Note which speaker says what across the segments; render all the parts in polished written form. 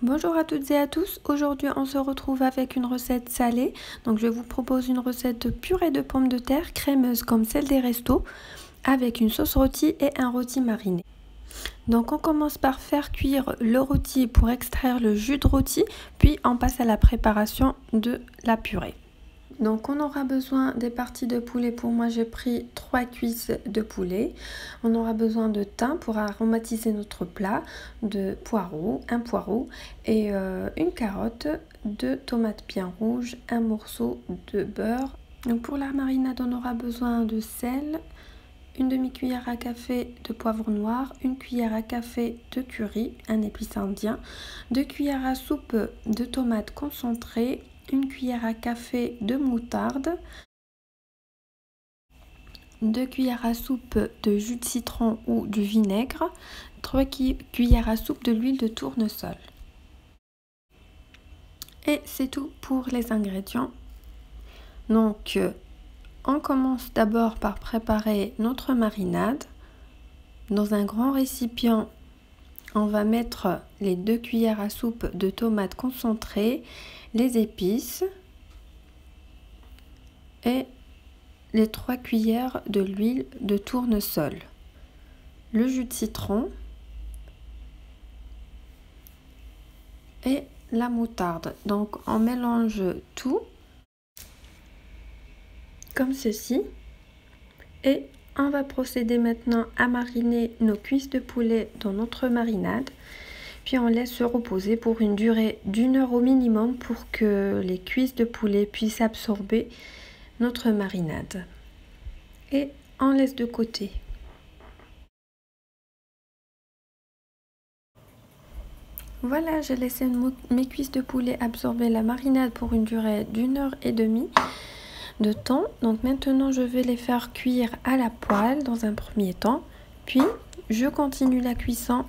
Speaker 1: Bonjour à toutes et à tous, aujourd'hui on se retrouve avec une recette salée. Donc je vous propose une recette de purée de pommes de terre crémeuse comme celle des restos avec une sauce rôtie et un rôti mariné. Donc on commence par faire cuire le rôti pour extraire le jus de rôti, puis on passe à la préparation de la purée. Donc on aura besoin des parties de poulet. Pour moi j'ai pris 3 cuisses de poulet. On aura besoin de thym pour aromatiser notre plat, de un poireau et une carotte, 2 tomates bien rouges, un morceau de beurre. Donc pour la marinade on aura besoin de sel, une demi-cuillère à café de poivre noir, une cuillère à café de curry, un épice indien, 2 cuillères à soupe de tomates concentrées, une cuillère à café de moutarde, 2 cuillères à soupe de jus de citron ou du vinaigre, 3 cuillères à soupe de l'huile de tournesol. Et c'est tout pour les ingrédients. Donc on commence d'abord par préparer notre marinade. Dans un grand récipient, on va mettre les 2 cuillères à soupe de tomates concentrées, les épices et les 3 cuillères de l'huile de tournesol, le jus de citron et la moutarde. Donc on mélange tout comme ceci et on va procéder maintenant à mariner nos cuisses de poulet dans notre marinade. Puis on laisse se reposer pour une durée d'1 heure au minimum pour que les cuisses de poulet puissent absorber notre marinade. Et on laisse de côté. Voilà, j'ai laissé mes cuisses de poulet absorber la marinade pour une durée d'1 heure et demie de temps. Donc maintenant je vais les faire cuire à la poêle dans un premier temps. Puis je continue la cuisson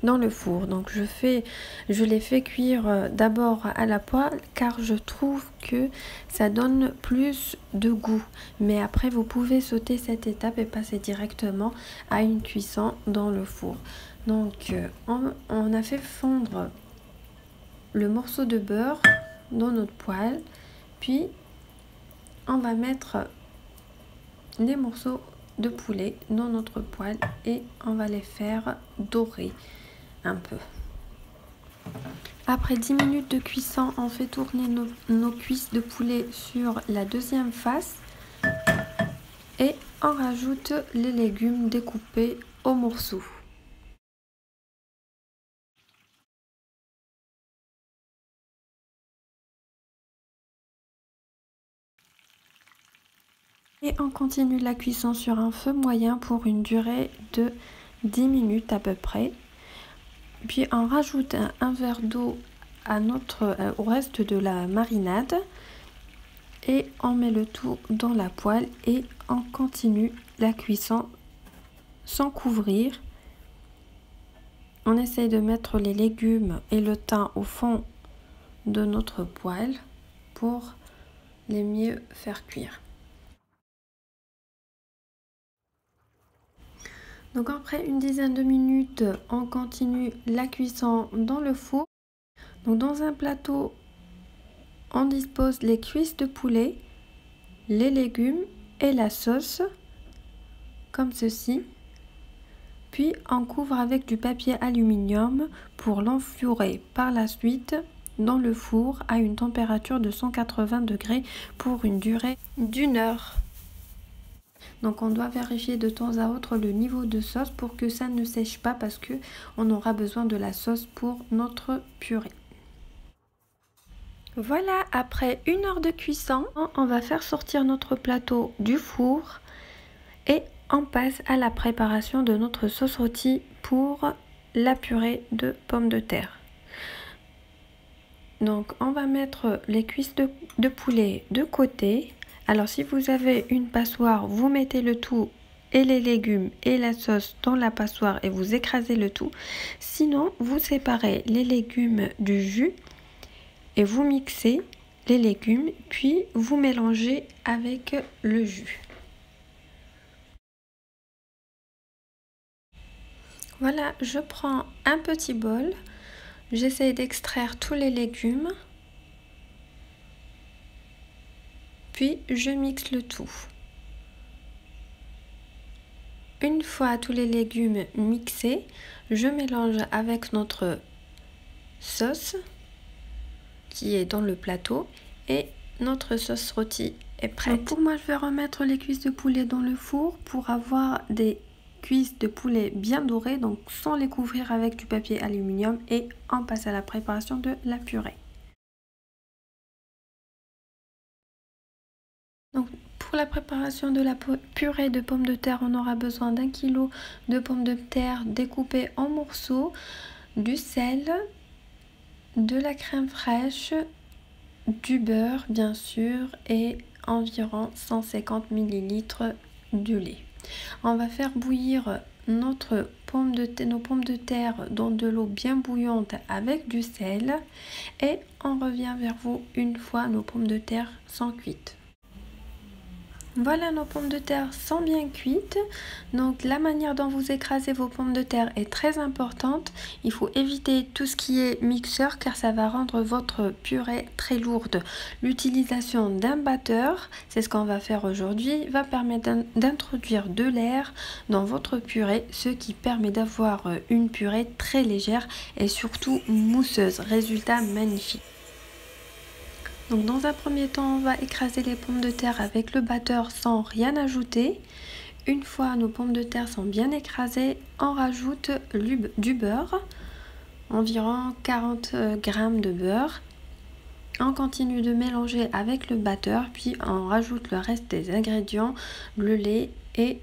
Speaker 1: dans le four. Donc je les fais cuire d'abord à la poêle car je trouve que ça donne plus de goût. Mais après vous pouvez sauter cette étape et passer directement à une cuisson dans le four. Donc on a fait fondre le morceau de beurre dans notre poêle, puis on va mettre les morceaux de poulet dans notre poêle et on va les faire dorer un peu. Après 10 minutes de cuisson, on fait tourner nos cuisses de poulet sur la deuxième face et on rajoute les légumes découpés aux morceaux. Et on continue la cuisson sur un feu moyen pour une durée de 10 minutes à peu près. Puis on rajoute un verre d'eau au reste de la marinade et on met le tout dans la poêle et on continue la cuisson sans couvrir. On essaye de mettre les légumes et le thym au fond de notre poêle pour les mieux faire cuire. Donc après une dizaine de minutes, on continue la cuisson dans le four. Donc dans un plateau, on dispose les cuisses de poulet, les légumes et la sauce, comme ceci. Puis on couvre avec du papier aluminium pour l'enflouer par la suite dans le four à une température de 180 degrés pour une durée d'1 heure. Donc on doit vérifier de temps à autre le niveau de sauce pour que ça ne sèche pas parce que on aura besoin de la sauce pour notre purée. Voilà, après 1 heure de cuisson, on va faire sortir notre plateau du four et on passe à la préparation de notre sauce rôtie pour la purée de pommes de terre. Donc on va mettre les cuisses de poulet de côté. Alors si vous avez une passoire, vous mettez le tout et les légumes et la sauce dans la passoire et vous écrasez le tout. Sinon, vous séparez les légumes du jus et vous mixez les légumes, puis vous mélangez avec le jus. Voilà, je prends un petit bol, J'essaie d'extraire tous les légumes, puis je mixe le tout. Une fois tous les légumes mixés, je mélange avec notre sauce qui est dans le plateau et notre sauce rôtie est prête. Donc pour moi, je vais remettre les cuisses de poulet dans le four pour avoir des cuisses de poulet bien dorées, donc sans les couvrir avec du papier aluminium, et on passe à la préparation de la purée. Donc pour la préparation de la purée de pommes de terre, on aura besoin d'1 kg de pommes de terre découpées en morceaux, du sel, de la crème fraîche, du beurre bien sûr et environ 150 ml de lait. On va faire bouillir nos pommes de terre dans de l'eau bien bouillante avec du sel et on revient vers vous une fois nos pommes de terre sont cuites. Voilà, nos pommes de terre sont bien cuites. Donc la manière dont vous écrasez vos pommes de terre est très importante. Il faut éviter tout ce qui est mixeur car ça va rendre votre purée très lourde. L'utilisation d'un batteur, c'est ce qu'on va faire aujourd'hui, va permettre d'introduire de l'air dans votre purée, ce qui permet d'avoir une purée très légère et surtout mousseuse. Résultat magnifique. Donc dans un premier temps, on va écraser les pommes de terre avec le batteur sans rien ajouter. Une fois nos pommes de terre sont bien écrasées, on rajoute du beurre, environ 40 g de beurre. On continue de mélanger avec le batteur, puis on rajoute le reste des ingrédients, le lait et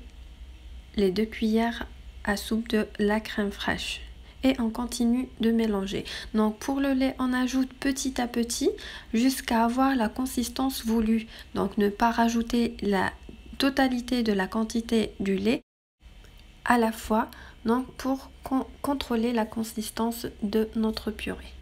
Speaker 1: les 2 cuillères à soupe de la crème fraîche. Et on continue de mélanger. Donc pour le lait, on ajoute petit à petit jusqu'à avoir la consistance voulue. Donc ne pas rajouter la totalité de la quantité du lait à la fois, donc pour contrôler la consistance de notre purée.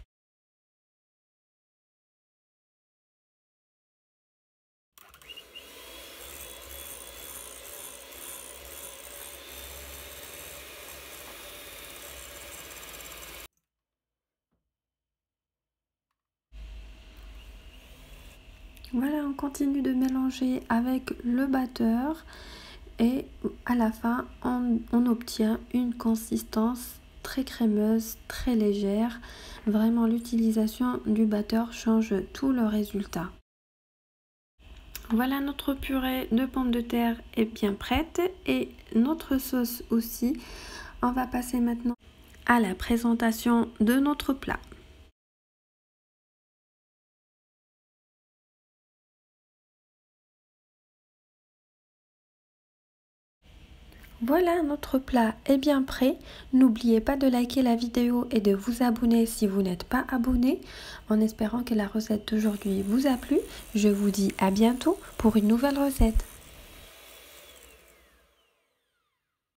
Speaker 1: Voilà, on continue de mélanger avec le batteur et à la fin, on obtient une consistance très crémeuse, très légère. Vraiment, l'utilisation du batteur change tout le résultat. Voilà, notre purée de pommes de terre est bien prête et notre sauce aussi. On va passer maintenant à la présentation de notre plat. Voilà, notre plat est bien prêt. N'oubliez pas de liker la vidéo et de vous abonner si vous n'êtes pas abonné. En espérant que la recette d'aujourd'hui vous a plu, je vous dis à bientôt pour une nouvelle recette.